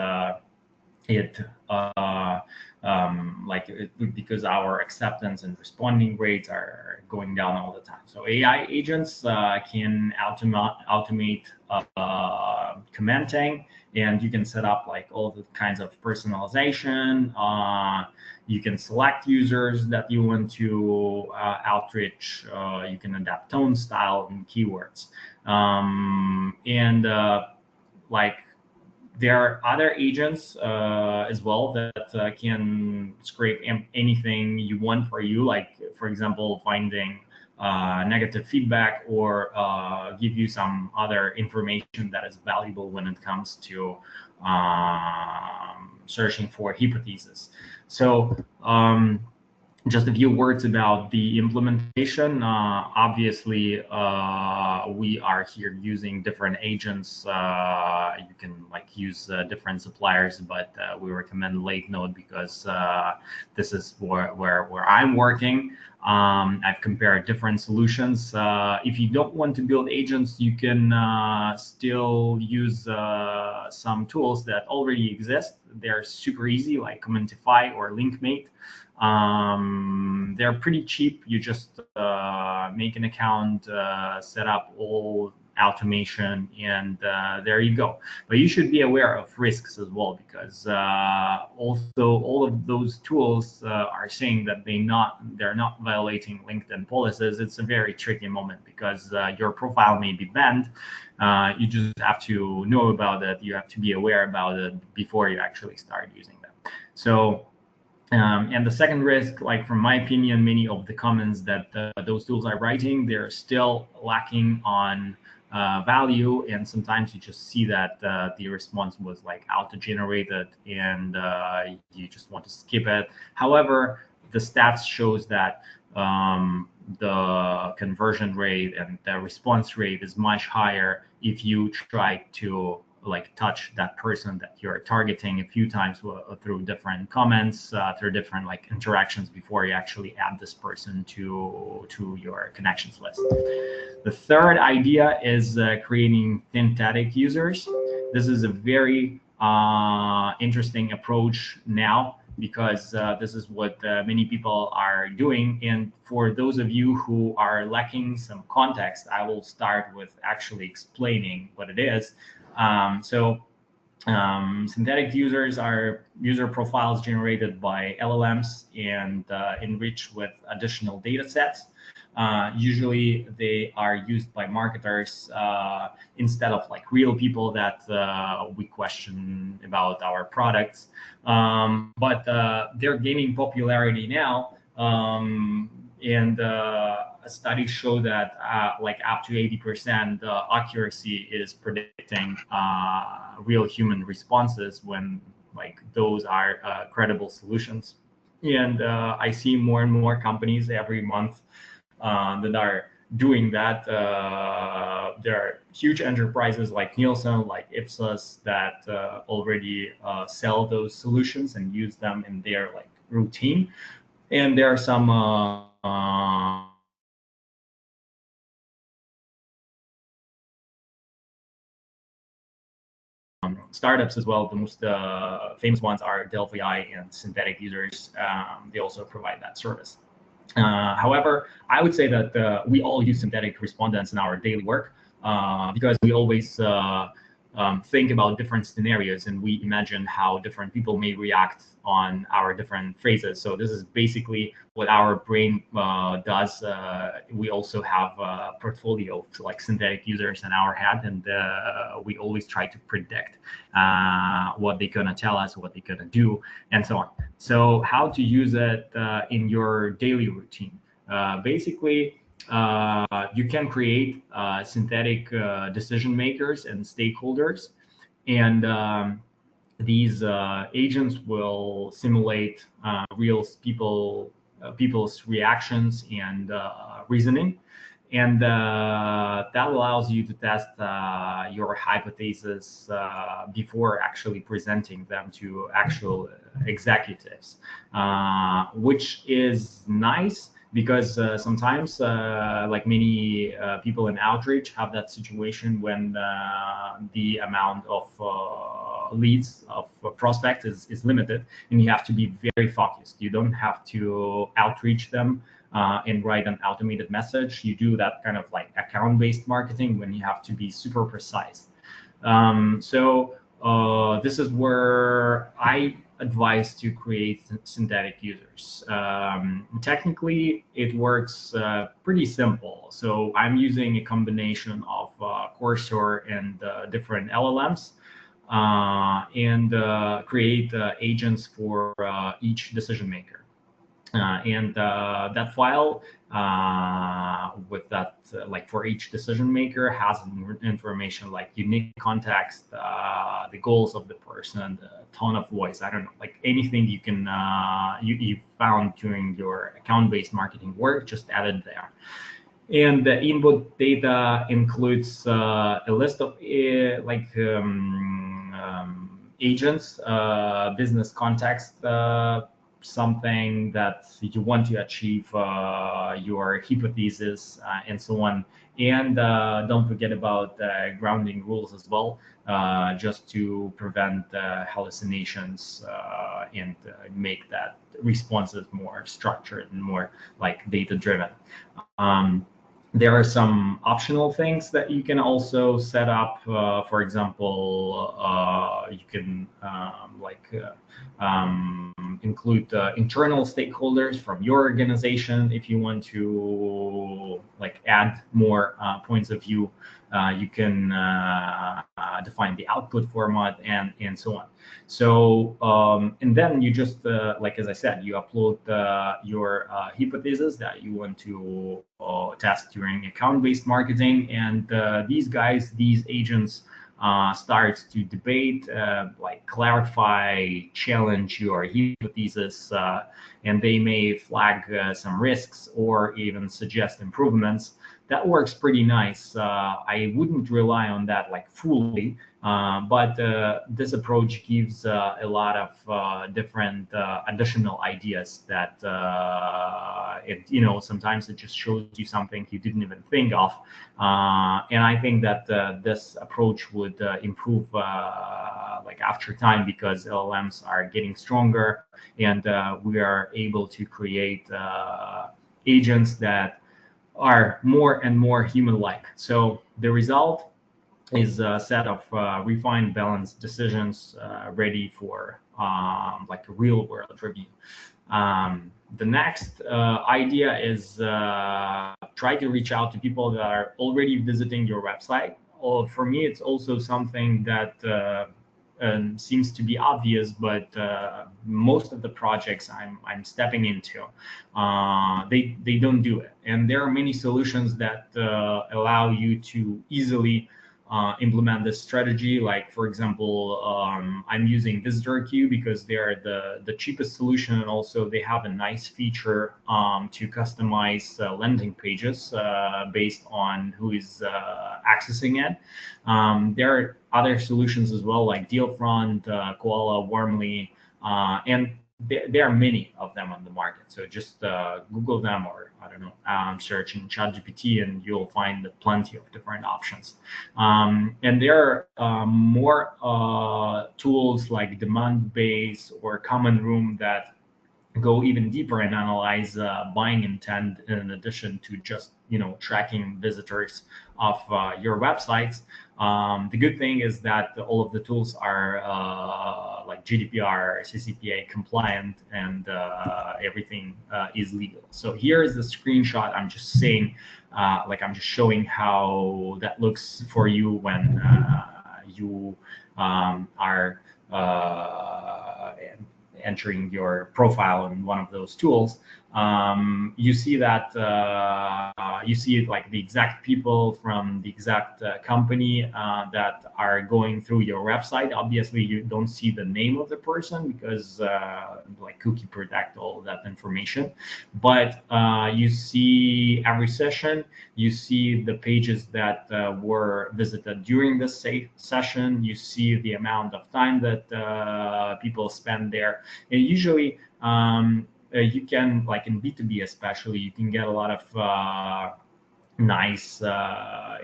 it because our acceptance and responding rates are going down all the time. So AI agents can automate commenting, and you can set up like all the kinds of personalization. You can select users that you want to outreach. You can adapt tone, style, and keywords. Like there are other agents as well that can scrape anything you want for you, like for example finding negative feedback or give you some other information that is valuable when it comes to searching for hypotheses. So just a few words about the implementation. Obviously, we are here using different agents. You can like use different suppliers, but we recommend Latenode because this is where I'm working. I've compared different solutions. If you don't want to build agents, you can still use some tools that already exist. They're super easy, like Commentify or Linkmate. They're pretty cheap. You just make an account, set up all automation, and there you go. But you should be aware of risks as well, because also all of those tools are saying that they're not violating LinkedIn policies. It's a very tricky moment because your profile may be banned. You just have to know about it. You have to be aware about it before you actually start using them. So and the second risk, like from my opinion, many of the comments that those tools are writing, they're still lacking on value, and sometimes you just see that the response was like auto-generated, and you just want to skip it. However, the stats shows that the conversion rate and the response rate is much higher if you try to like touch that person that you're targeting a few times through different comments, through different like interactions before you actually add this person to your connections list. The third idea is creating synthetic users. This is a very interesting approach now, because this is what many people are doing. And for those of you who are lacking some context, I will start with actually explaining what it is. Synthetic users are user profiles generated by LLMs and enriched with additional data sets. Usually they are used by marketers instead of like real people that we question about our products. But they're gaining popularity now. And studies show that like up to 80% accuracy is predicting real human responses when like those are credible solutions. And I see more and more companies every month that are doing that. There are huge enterprises like Nielsen, like Ipsos, that already sell those solutions and use them in their like routine. And there are some startups as well. The most famous ones are Delphi and Synthetic Users. They also provide that service. However, I would say that we all use synthetic respondents in our daily work because we always think about different scenarios, and we imagine how different people may react on our different phrases. So this is basically what our brain does. We also have a portfolio of like synthetic users in our head, and we always try to predict what they're gonna tell us, what they're gonna do, and so on. So how to use it in your daily routine? Basically, you can create synthetic decision makers and stakeholders, and these agents will simulate real people people's reactions and reasoning. And that allows you to test your hypotheses before actually presenting them to actual executives, which is nice because sometimes, like many people in outreach have that situation when the amount of leads of prospects is limited, and you have to be very focused. You don't have to outreach them and write an automated message. You do that kind of like account-based marketing when you have to be super precise. This is where I advise to create synthetic users. Technically, it works pretty simple. So I'm using a combination of Cursor and different LLMs and create agents for each decision maker. That file with that, like for each decision maker, has information like unique context, the goals of the person, the tone of voice. I don't know, like anything you can you found during your account-based marketing work, just added there. And the input data includes a list of agents, business context, something that you want to achieve, your hypothesis, and so on. And don't forget about grounding rules as well, just to prevent hallucinations and make that responses more structured and more like data driven. There are some optional things that you can also set up. For example, you can include internal stakeholders from your organization if you want to like add more points of view. You can define the output format and so on. So and then you just like as I said, you upload your hypothesis that you want to test during account-based marketing, and these agents start to debate, like clarify, challenge your hypothesis, and they may flag some risks or even suggest improvements. That works pretty nice. I wouldn't rely on that like fully, but this approach gives a lot of different additional ideas that sometimes it just shows you something you didn't even think of, and I think that this approach would improve like after time, because LLMs are getting stronger, and we are able to create agents that are more and more human-like. So the result is a set of refined, balanced decisions ready for like a real-world review. The next idea is try to reach out to people that are already visiting your website. Or for me, it's also something that seems to be obvious, but most of the projects I'm stepping into, they don't do it. And there are many solutions that allow you to easily implement this strategy. Like for example, I'm using Visitor Queue because they're the cheapest solution, and also they have a nice feature to customize landing pages based on who is accessing it. There are other solutions as well, like Dealfront, Koala, Warmly, and there are many of them on the market. So just Google them, or I don't know, search in ChatGPT, and you'll find plenty of different options. And there are more tools like Demandbase or Common Room that go even deeper and analyze buying intent, in addition to just tracking visitors of your websites. The good thing is that all of the tools are like GDPR, CCPA compliant, and everything is legal. So here is the screenshot. I'm just saying, like I'm just showing how that looks for you when you are entering your profile in one of those tools. you see that you see like the exact people from the exact company that are going through your website. Obviously, you don't see the name of the person because like cookie protect all that information, but you see every session. You see the pages that were visited during the session. You see the amount of time that people spend there, and usually. You can, like in B2B especially, you can get a lot of nice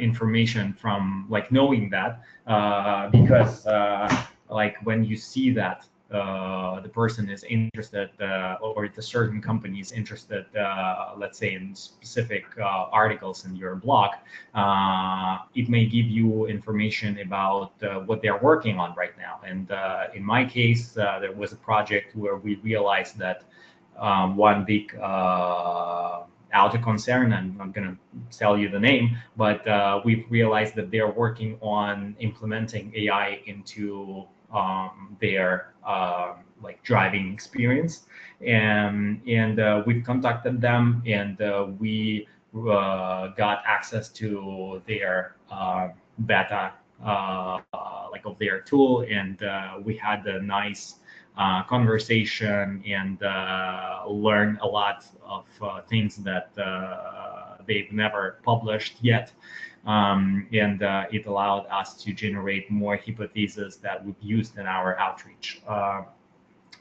information from like knowing that because like when you see that the person is interested or the certain company is interested, let's say in specific articles in your blog, it may give you information about what they're working on right now. And in my case, there was a project where we realized that one big auto concern, and I'm not going to tell you the name, but we've realized that they're working on implementing AI into their like driving experience, and we've contacted them, and we got access to their beta like of their tool, and we had a nice conversation and learn a lot of things that they've never published yet. And it allowed us to generate more hypotheses that we've used in our outreach.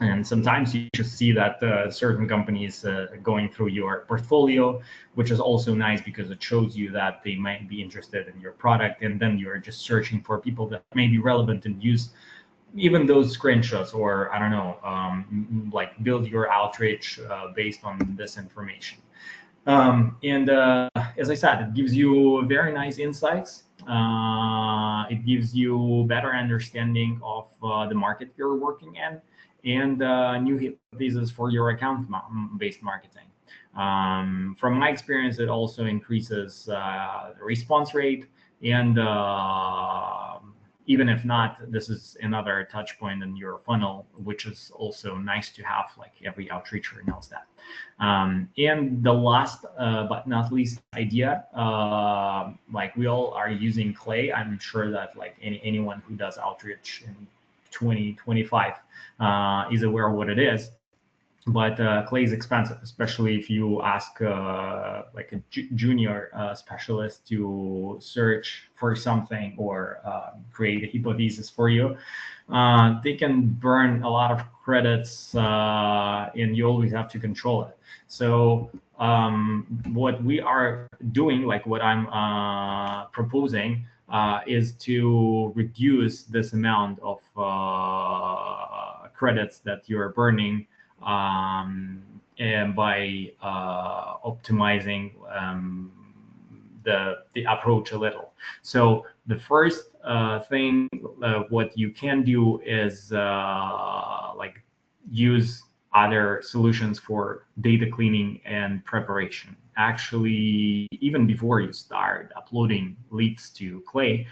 And sometimes you just see that certain companies going through your portfolio, which is also nice because it shows you that they might be interested in your product. And then you're just searching for people that may be relevant and use even those screenshots, or I don't know, like build your outreach based on this information. And as I said, it gives you very nice insights. It gives you better understanding of the market you're working in, and new hypotheses for your account-based marketing. From my experience, it also increases the response rate, and even if not, this is another touch point in your funnel, which is also nice to have, like every outreacher knows that. And the last but not least idea, like we all are using Clay. I'm sure that like anyone who does outreach in 2025 is aware of what it is. But Clay is expensive, especially if you ask like a junior specialist to search for something or create a hypothesis for you. They can burn a lot of credits, and you always have to control it. So what we are doing, like what I'm proposing, is to reduce this amount of credits that you're burning, and by optimizing the approach a little. So the first thing what you can do is like use other solutions for data cleaning and preparation. Actually, even before you start uploading leads to Clay,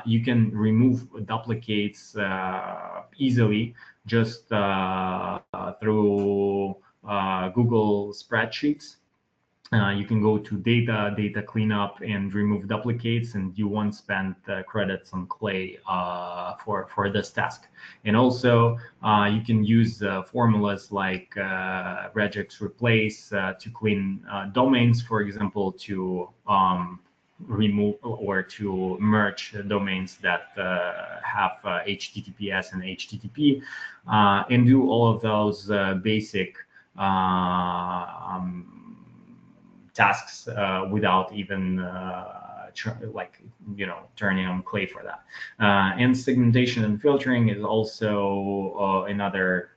you can remove duplicates easily just through Google spreadsheets. You can go to data cleanup and remove duplicates, and you won't spend credits on Clay for this task. And also you can use formulas like regex replace to clean domains, for example, to remove or to merge domains that have HTTPS and HTTP, and do all of those basic tasks without even like turning on Clay for that. And segmentation and filtering is also another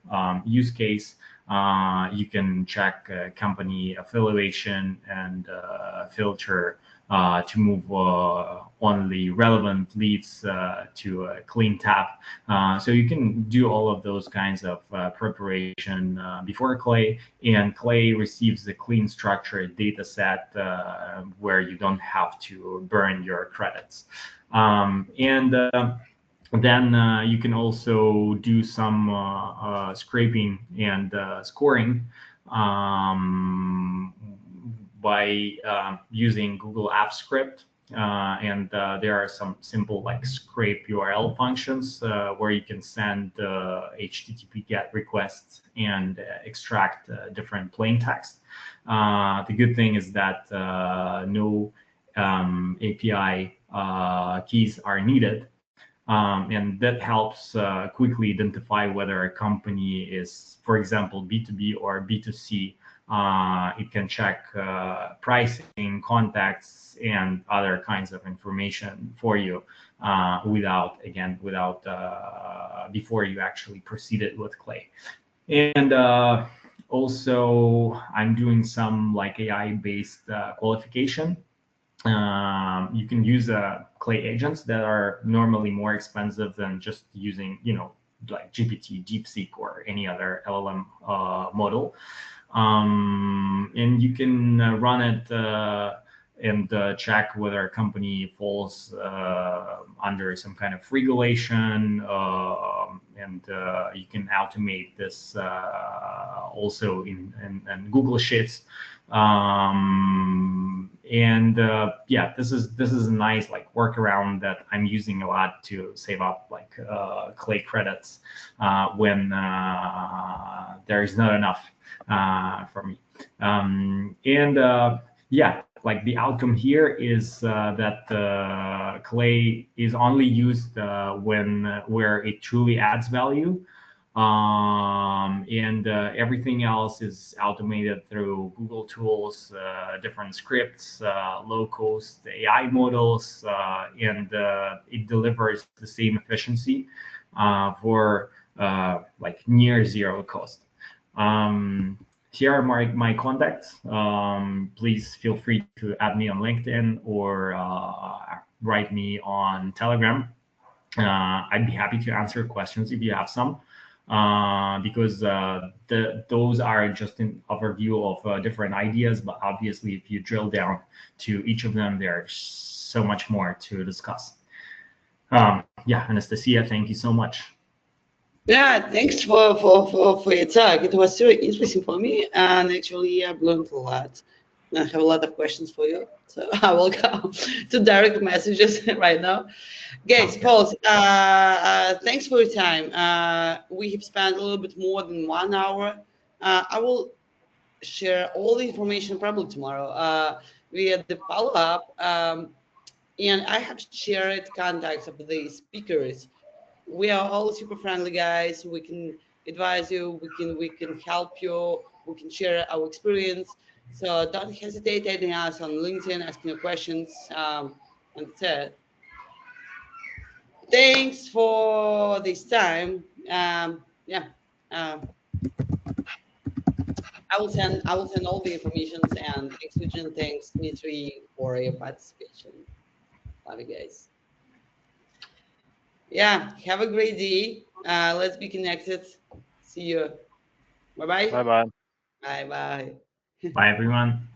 use case. You can check company affiliation and filter to move only relevant leads to a clean tab. So you can do all of those kinds of preparation before Clay, and Clay receives a clean structured data set where you don't have to burn your credits. And then you can also do some scraping and scoring by using Google Apps Script. And there are some simple like scrape URL functions where you can send HTTP GET requests and extract different plain text. The good thing is that no API keys are needed. And that helps quickly identify whether a company is, for example, B2B or B2C. It can check pricing, contacts, and other kinds of information for you without before you actually proceeded with Clay. And also, I'm doing some like AI-based qualification. You can use Clay agents that are normally more expensive than just using, like GPT, DeepSeek, or any other LLM model. And you can run it and check whether a company falls under some kind of regulation, and you can automate this also in Google Sheets. And yeah, this is a nice like workaround that I'm using a lot to save up like Clay credits when there is not enough for me. And yeah, like the outcome here is that Clay is only used where it truly adds value. And everything else is automated through Google tools, different scripts, low-cost AI models, and it delivers the same efficiency for like near zero cost. Here are my contacts. Please feel free to add me on LinkedIn or write me on Telegram. I'd be happy to answer questions if you have some. Because those are just an overview of different ideas, but obviously if you drill down to each of them, there's so much more to discuss. Yeah, Anastasia, thank you so much. Yeah, thanks for your talk. It was very interesting for me, and actually I've learned a lot. I have a lot of questions for you, so I will go to direct messages right now. Guys, Paul, thanks for your time. We have spent a little bit more than 1 hour. I will share all the information probably tomorrow via the follow-up. And I have shared contacts of the speakers. We are all super friendly guys. We can advise you. We can help you. We can share our experience. So don't hesitate adding us on LinkedIn, asking your questions. And that's it. Thanks for this time. Yeah, um, I will send all the information, and thanks Eugene, thanks Dmitry for your participation. Love you guys. Yeah, have a great day. Let's be connected. See you. Bye bye. Bye bye. Bye bye. Bye, everyone.